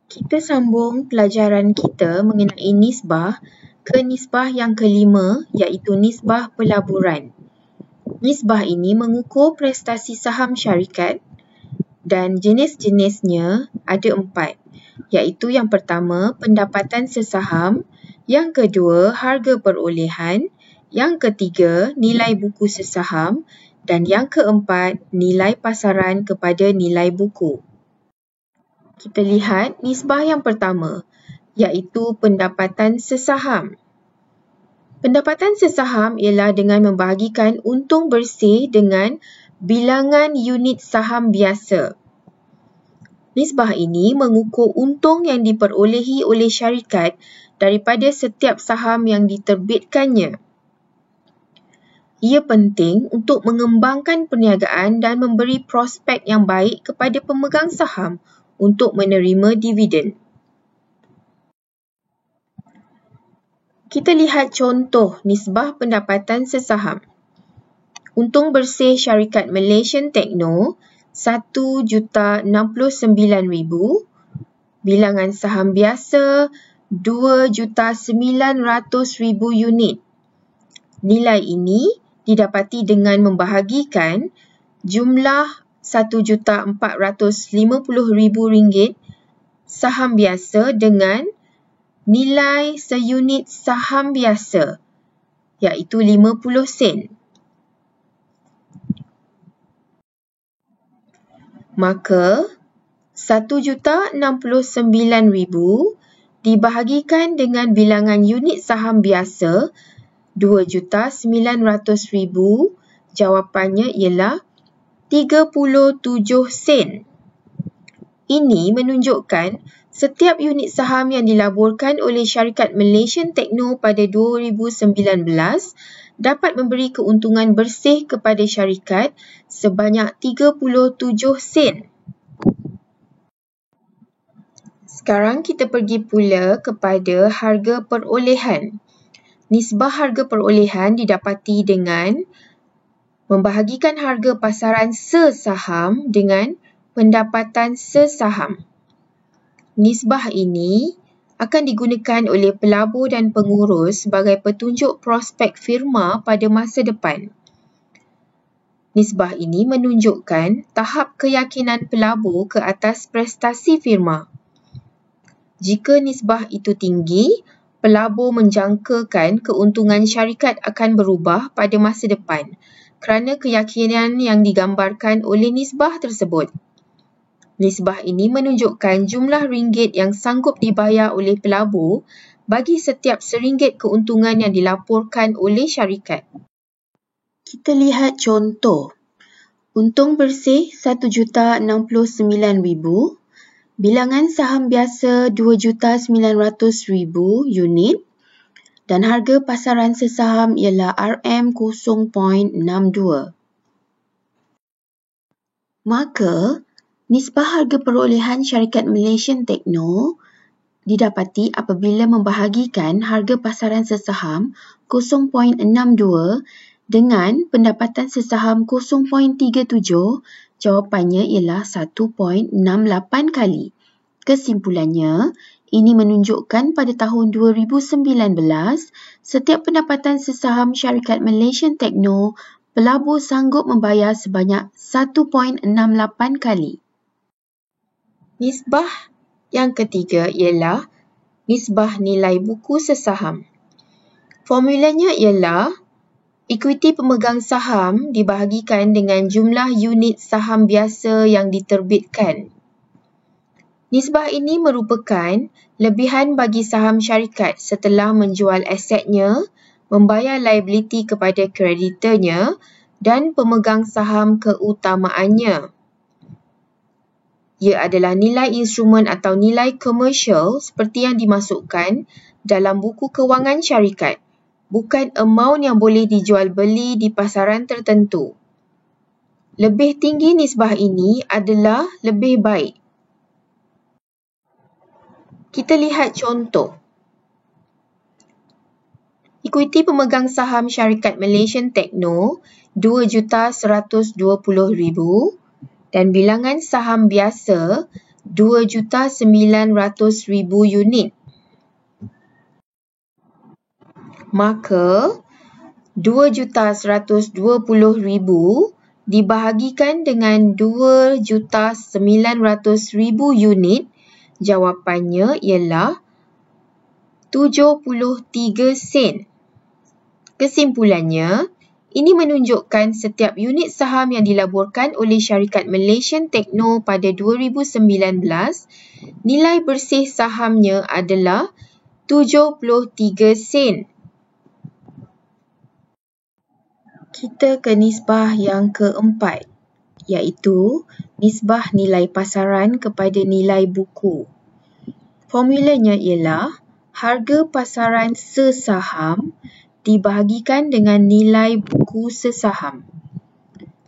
Kita sambung pelajaran kita mengenai nisbah ke nisbah yang kelima, iaitu nisbah pelaburan. Nisbah ini mengukur prestasi saham syarikat dan jenis-jenisnya ada 4, iaitu yang pertama, pendapatan sesaham, yang kedua, harga perolehan, yang ketiga, nilai buku sesaham, dan yang keempat, nilai pasaran kepada nilai buku. Kita lihat nisbah yang pertama, iaitu pendapatan sesaham. Pendapatan sesaham ialah dengan membahagikan untung bersih dengan bilangan unit saham biasa. Nisbah ini mengukur untung yang diperolehi oleh syarikat daripada setiap saham yang diterbitkannya. Ia penting untuk mengembangkan perniagaan dan memberi prospek yang baik kepada pemegang saham untuk menerima dividen. Kita lihat contoh nisbah pendapatan sesaham. Untung bersih syarikat Malaysian Techno RM1,69,000, bilangan saham biasa RM2,900,000 unit. Nilai ini didapati dengan membahagikan jumlah RM1,450,000 saham biasa dengan nilai seunit saham biasa, iaitu 50 sen. Maka, RM1,69,000 dibahagikan dengan bilangan unit saham biasa RM2,900,000, jawapannya ialah 37 sen. Ini menunjukkan setiap unit saham yang dilaburkan oleh syarikat Malaysian Techno pada 2019 dapat memberi keuntungan bersih kepada syarikat sebanyak 37 sen. Sekarang kita pergi pula kepada harga perolehan. Nisbah harga perolehan didapati dengan membahagikan harga pasaran sesaham dengan pendapatan sesaham. Nisbah ini akan digunakan oleh pelabur dan pengurus sebagai petunjuk prospek firma pada masa depan. Nisbah ini menunjukkan tahap keyakinan pelabur ke atas prestasi firma. Jika nisbah itu tinggi, pelabur menjangkakan keuntungan syarikat akan berubah pada masa depan kerana keyakinan yang digambarkan oleh nisbah tersebut. Nisbah ini menunjukkan jumlah ringgit yang sanggup dibayar oleh pelabur bagi setiap RM1 keuntungan yang dilaporkan oleh syarikat. Kita lihat contoh. Untung bersih RM1,69,000, bilangan saham biasa RM2,900,000 unit dan harga pasaran sesaham ialah RM0.62. Maka, nisbah harga perolehan syarikat Malaysian Techno didapati apabila membahagikan harga pasaran sesaham 0.62 dengan pendapatan sesaham 0.37, jawapannya ialah 1.68 kali. Kesimpulannya, ini menunjukkan pada tahun 2019, setiap pendapatan sesaham syarikat Malaysian Techno, pelabur sanggup membayar sebanyak 1.68 kali. Nisbah yang ketiga ialah nisbah nilai buku sesaham. Formulanya ialah ekuiti pemegang saham dibahagikan dengan jumlah unit saham biasa yang diterbitkan. Nisbah ini merupakan lebihan bagi saham syarikat setelah menjual asetnya, membayar liability kepada kreditornya dan pemegang saham keutamaannya. Ia adalah nilai instrumen atau nilai komersial seperti yang dimasukkan dalam buku kewangan syarikat, bukan amaun yang boleh dijual beli di pasaran tertentu. Lebih tinggi nisbah ini adalah lebih baik. Kita lihat contoh. Ekuiti pemegang saham syarikat Malaysian Techno RM2,120,000 dan bilangan saham biasa 2.900.000 unit. Maka 2.120.000 dibahagikan dengan 2.900.000 unit, jawapannya ialah 73 sen. Kesimpulannya, ini menunjukkan setiap unit saham yang dilaburkan oleh syarikat Malaysian Techno pada 2019, nilai bersih sahamnya adalah 73 sen. Kita ke nisbah yang keempat, iaitu nisbah nilai pasaran kepada nilai buku. Formulanya ialah harga pasaran sesaham dibahagikan dengan nilai buku sesaham.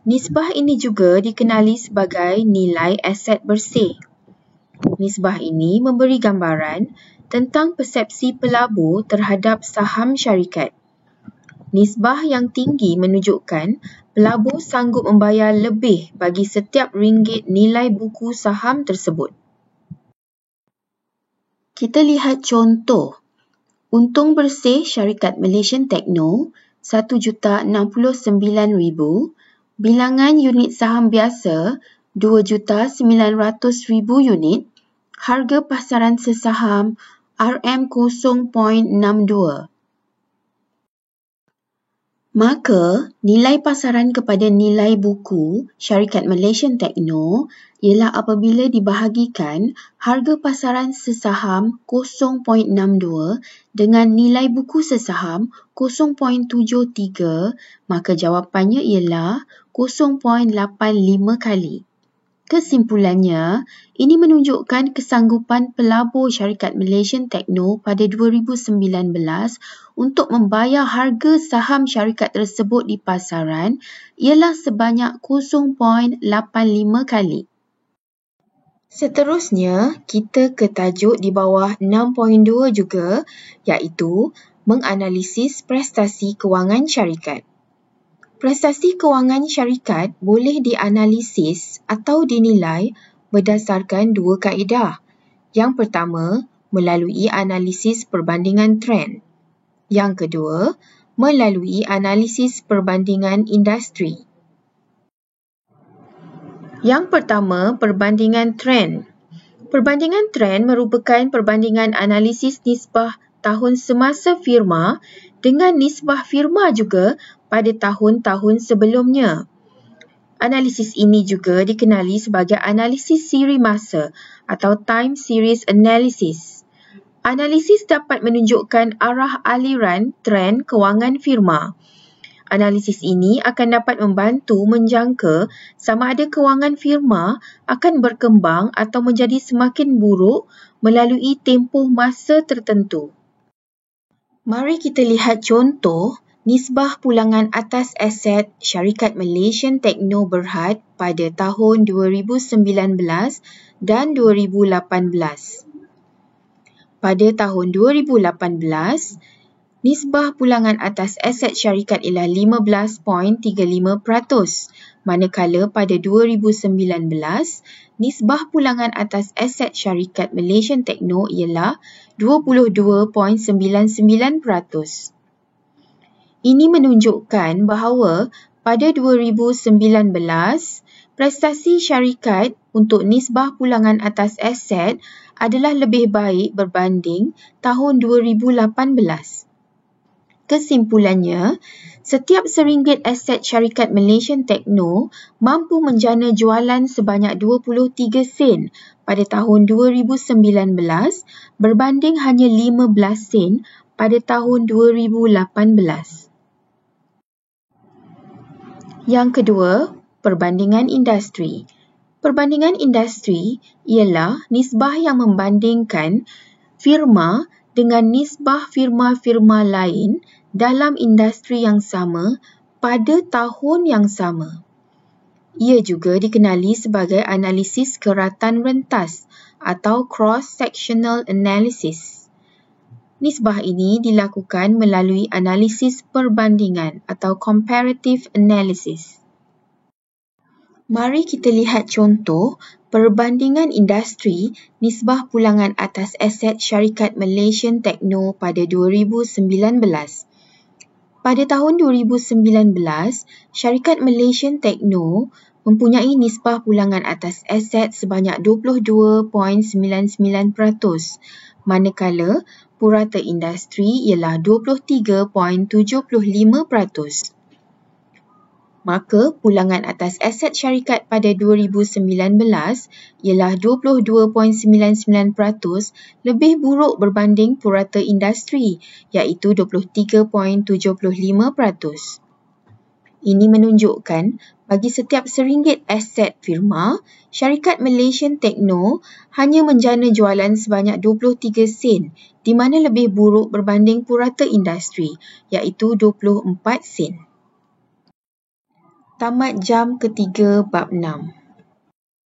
Nisbah ini juga dikenali sebagai nilai aset bersih. Nisbah ini memberi gambaran tentang persepsi pelabur terhadap saham syarikat. Nisbah yang tinggi menunjukkan pelabur sanggup membayar lebih bagi setiap ringgit nilai buku saham tersebut. Kita lihat contoh. Untung bersih syarikat Malaysian Techno 1,69,000, bilangan unit saham biasa 2,900,000 unit, harga pasaran sesaham RM0.62. Maka, nilai pasaran kepada nilai buku syarikat Malaysian Techno ialah apabila dibahagikan harga pasaran sesaham 0.62 dengan nilai buku sesaham 0.73, maka jawapannya ialah 0.85 kali. Kesimpulannya, ini menunjukkan kesanggupan pelabur syarikat Malaysian Techno pada 2019 untuk membayar harga saham syarikat tersebut di pasaran ialah sebanyak 0.85 kali. Seterusnya, kita ke tajuk di bawah 6.2 juga, iaitu menganalisis prestasi kewangan syarikat. Prestasi kewangan syarikat boleh dianalisis atau dinilai berdasarkan dua kaedah. Yang pertama, melalui analisis perbandingan trend. Yang kedua, melalui analisis perbandingan industri. Yang pertama, perbandingan trend. Perbandingan trend merupakan perbandingan analisis nisbah tahun semasa firma dengan nisbah firma juga pada tahun-tahun sebelumnya. Analisis ini juga dikenali sebagai analisis siri masa atau time series analysis. Analisis dapat menunjukkan arah aliran trend kewangan firma. Analisis ini akan dapat membantu menjangka sama ada kewangan firma akan berkembang atau menjadi semakin buruk melalui tempoh masa tertentu. Mari kita lihat contoh nisbah pulangan atas aset syarikat Malaysian Techno Berhad pada tahun 2019 dan 2018. Pada tahun 2018, nisbah pulangan atas aset syarikat ialah 15.35%, manakala pada 2019, nisbah pulangan atas aset syarikat Malaysian Techno ialah 22.99%. Ini menunjukkan bahawa pada 2019, prestasi syarikat untuk nisbah pulangan atas aset adalah lebih baik berbanding tahun 2018. Kesimpulannya, setiap RM1 aset syarikat Malaysian Techno mampu menjana jualan sebanyak 23 sen pada tahun 2019 berbanding hanya 15 sen pada tahun 2018. Yang kedua, perbandingan industri. Perbandingan industri ialah nisbah yang membandingkan firma dengan nisbah firma-firma lain dalam industri yang sama pada tahun yang sama. Ia juga dikenali sebagai analisis keratan rentas atau cross-sectional analysis. Nisbah ini dilakukan melalui analisis perbandingan atau comparative analysis. Mari kita lihat contoh Perbandingan industri nisbah pulangan atas aset syarikat Malaysian Techno pada 2019. Pada tahun 2019, syarikat Malaysian Techno mempunyai nisbah pulangan atas aset sebanyak 22.99%, manakala purata industri ialah 23.75%. Maka pulangan atas aset syarikat pada 2019 ialah 22.99% lebih buruk berbanding purata industri iaitu 23.75%. Ini menunjukkan bagi setiap RM1 aset firma, syarikat Malaysian Techno hanya menjana jualan sebanyak 23 sen di mana lebih buruk berbanding purata industri iaitu 24 sen. Tamat jam ketiga bab 6.